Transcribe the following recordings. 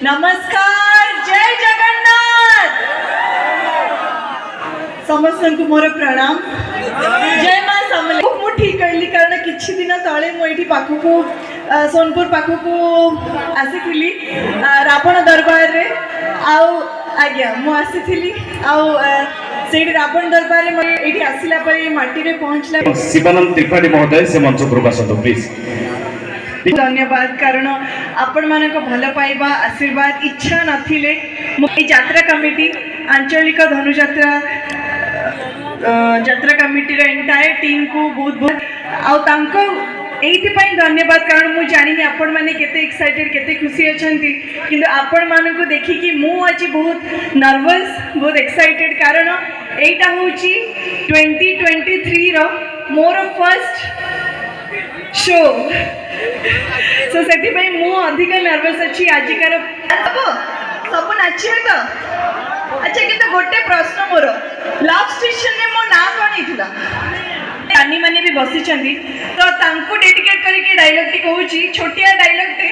नमस्कार, जय जगन्नाथ। समस्त को मोर प्रणाम। जय मां समले। मु ठीक कहली कारण किछि दिन तळे मु एठी पाखु को सोनपुर पाखु को आसीथिली रावण दरबार रे आउ आज्ञा मु आसीथिली आउ सेठी रावण दरबार रे एठी आसिला परे माटी रे पहुंचला शिवानंद त्रिपाठी महोदय से मंच पर बसंतु प्लीज। धन्यवाद कारण आपण मानक भल पाइबा आशीर्वाद इच्छा नथिले यात्रा कमिटी आंचलिक धनुयात्रा यात्रा कमिटी एंटायर टीम को बहुत बहुत आउ धन्यवाद कारण मुझे जानी आपण मैंने केते एक्साइटेड केते खुशी अछंती किंतु आपण मानक देखिकी मु आज बहुत नर्वस बहुत एक्साइटेड कारण एटा होची 2023 रो मोर फर्स्ट शो सो सेठी भाई मु अधिक नर्वस अच्छी आजिकार सब नाचिए तो अच्छा किंतु गोटे प्रश्न मोर लाभ स्टेशन में मो ना कौन हिला रानी माने भी बसी चंदी तो तांको डेडिकेट करके डायलॉग टी कहूची छोटिया डायलॉग टे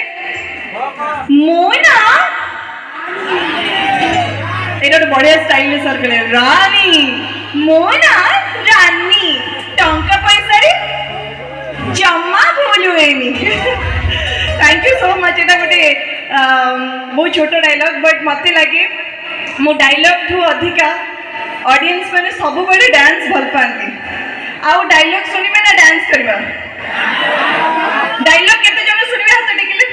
मो ना एटा तो बढ़िया स्टाइल में सर करे रानी मो ना रानी टंका पैसा रे जम्मा बोलुएनी थैंक यू सो मच एटा गोटे बहुत छोट डायलॉग बट मते लगे मो डायलॉग ठू अधिका ऑडियंस माने सब बड़े डांस भल पाती आउ डायलॉग सुनिबे ना डांस करबा डायलॉग केते जण सुनिबे हाथ टेकिले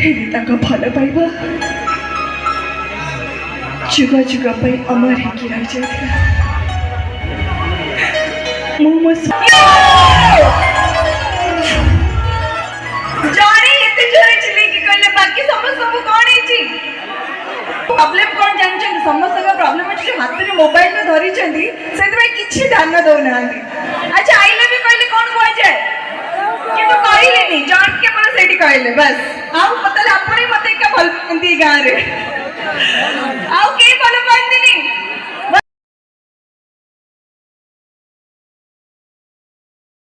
हेली ताका भल पाइबा जुग जुग पई अमर हेकी रह जायतिला जाने एते जोरे चिल्ली की कहले बाकी समस्त सब कोन हेची प्रॉब्लम कोन जानछन समस्त का प्रॉब्लम अछि जे हाथ रे मोबाइल में धरि छंदी सेते भाई किछि ध्यान दो नांदी अच्छा आई लव यू कहले कोन कोइ जाय कि तो कहले नी जान के पर सेठी कहले बस आउ पता ले अपने मते का भल पंती गां रे आउ के भल पंती नी